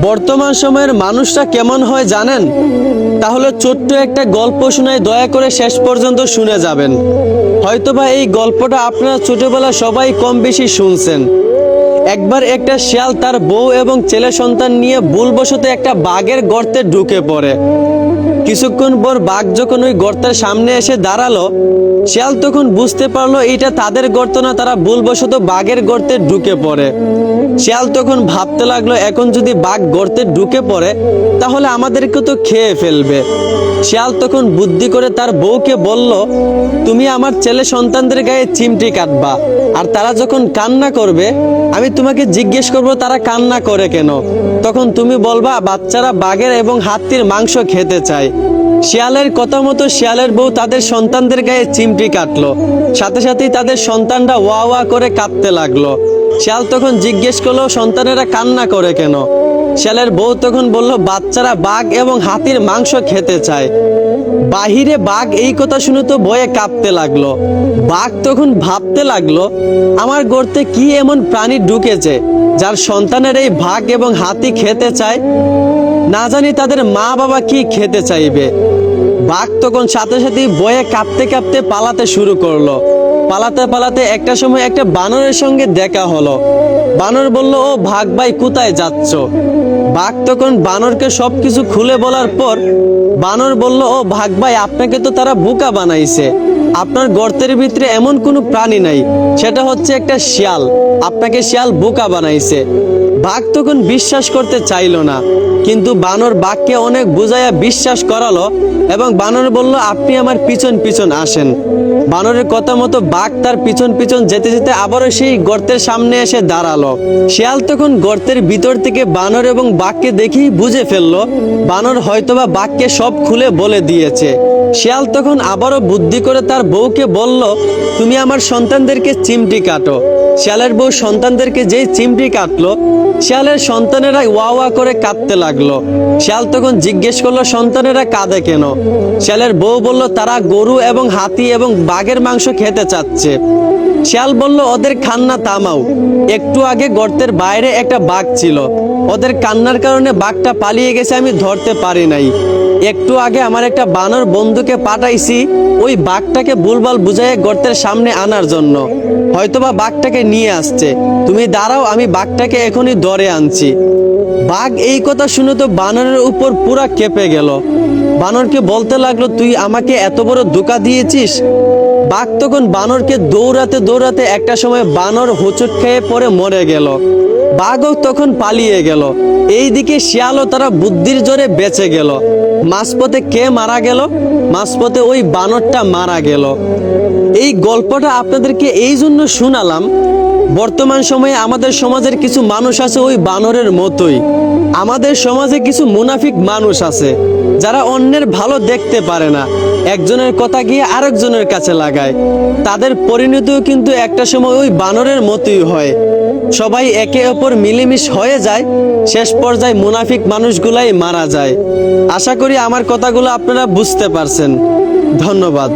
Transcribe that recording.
বর্তমান সময়ের মানুষরা কেমন হয় জানেন? তাহলে ছোট্ট একটা গল্প শোনাই, দয়া করে শেষ পর্যন্ত শুনে যাবেন। হয়তোবা এই গল্পটা আপনারা ছোটবেলা সবাই কম বেশি শুনছেন। একবার একটা শিয়াল তার বউ এবং ছেলে সন্তান নিয়ে ভুলবশত একটা বাঘের গর্তে ঢুকে পড়ে। কিছুক্ষণ পর বাঘ যখন ওই গর্তের সামনে এসে দাঁড়ালো, শিয়াল তখন বুঝতে পারলো এটা তাদের গর্ত না, তারা ভুলবশত বাঘের গর্তে ঢুকে পড়ে। শিয়াল তখন ভাবতে লাগলো, এখন যদি বাঘ গর্তে ঢুকে পড়ে তাহলে আমাদেরকে তো খেয়ে ফেলবে। শিয়াল তখন বুদ্ধি করে তার বউকে বলল, তুমি আমার ছেলে সন্তানদের গায়ে চিমটি কাটবা, আর তারা যখন কান্না করবে আমি তোমাকে জিজ্ঞেস করব তারা কান্না করে কেন। তখন তুমি বলবা বাচ্চারা বাঘের এবং হাতির মাংস খেতে চায়। শিয়ালের কথা মতো শিয়ালের বউ তাদের সন্তানদের গায়ে চিমটি কাটলো। সাথে সাথেই তাদের সন্তানরা ওয়া ওয়া করে কাঁদতে লাগলো। শিয়াল তখন জিজ্ঞেস করলো, সন্তানেরা কান্না করে কেন? শিয়ালের বউ তখন বলল, বাচ্চারা বাঘ এবং হাতির মাংস খেতে চায়। বাহিরে বাঘ এই কথা শুনে তো ভয়ে কাঁপতে লাগলো। বাঘ তখন ভাবতে লাগলো, আমার গর্তে কি এমন প্রাণী ঢুকেছে যার সন্তানের এই বাঘ এবং হাতি খেতে চায়? না জানি তাদের মা বাবা কি খেতে চাইবে। বাঘ তখন সাথে সাথে ভয়ে কাঁপতে কাঁপতে পালাতে শুরু করলো। পালাতে পালাতে একটা সময় একটা বানরের সঙ্গে দেখা হলো। বানর বলল, ও বাঘ ভাই, কোথায় যাচ্ছ? বাঘ তখন বানরকে সবকিছু খুলে বলার পর বানর বলল, ও বাঘ ভাই, আপনাকে তো তারা বোকা বানাইছে। আপনার গর্তের ভিতরে এমন কোনো প্রাণী নাই, সেটা হচ্ছে একটা শিয়াল। আপনাকে শিয়াল বোকা বানাইছে। বাঘ তখন বিশ্বাস করতে চাইল না, কিন্তু বানর বাঘকে অনেক বুঝাইয়া বিশ্বাস করালো এবং বানর বলল, আপনি আমার পিছন পিছন আসেন। বানরের কথা মতো বাঘ তার পিছন পিছন যেতে যেতে আবারও সেই গর্তের সামনে এসে দাঁড়ালো। শিয়াল তখন গর্তের ভিতর থেকে বানর এবং বাঘকে দেখেই বুঝে ফেললো বানর হয়তোবা বাঘকে সব খুলে বলে দিয়েছে। শিয়াল তখন আবারও বুদ্ধি করে তার বউকে বলল, তুমি আমার সন্তানদেরকে চিমটি কাটো। শিয়ালের বউ সন্তানদেরকে যেই চিমটি কাটলো, শিয়ালের সন্তানেরা ওয়া ওয়া করে কাঁদতে লাগলো। শিয়াল তখন জিজ্ঞেস করলো, সন্তানেরা কাঁদে কেন? শিয়ালের বউ বলল, তারা গরু এবং হাতি এবং বাঘের মাংস খেতে চাচ্ছে। শিয়াল বলল, ওদের কান্না থামাও। একটু আগে গর্তের বাইরে একটা বাঘ ছিল, ওদের কান্নার কারণে বাঘটা পালিয়ে গেছে, আমি ধরতে পারি নাই। একটু আগে আমার একটা বানর বন্ধুকে পাঠাইছি ওই বাঘটাকে ভুলভাল বুঝাইয়ে গর্তের সামনে আনার জন্য। হয়তোবা বাঘটাকে নিয়ে আসছে, তুমি দাঁড়াও, আমি বাঘটাকে এখনই ধরে আনছি। বাঘ এই কথা শুনে তো বানরের উপর পুরা কেঁপে গেল। বানরকে বলতে লাগলো, তুই আমাকে এত বড় ধোঁকা দিয়েছিস। বাঘ তখন বানরকে দৌড়াতে দৌড়াতে একটা সময় বানর হোঁচট খেয়ে পড়ে মরে গেল। বাঘও তখন পালিয়ে গেল। এইদিকে শিয়ালও তারা বুদ্ধির জোরে বেঁচে গেল। মাঝপথে কে মারা গেল? মাঝপথে ওই বানরটা মারা গেল। এই গল্পটা আপনাদেরকে এই জন্য শোনালাম, বর্তমান সময়ে আমাদের সমাজের কিছু মানুষ আছে ওই বানরের মতোই। আমাদের সমাজে কিছু মুনাফিক মানুষ আছে যারা অন্যের ভালো দেখতে পারে না, একজনের কথা গিয়ে আরেকজনের কাছে লাগায়। তাদের পরিণতিও কিন্তু একটা সময় ওই বানরের মতোই হয়। সবাই একে অপর মিলেমিশ হয়ে যায়, শেষ পর্যায়ে মুনাফিক মানুষগুলাই মারা যায়। আশা করি আমার কথাগুলো আপনারা বুঝতে পারছেন। ধন্যবাদ।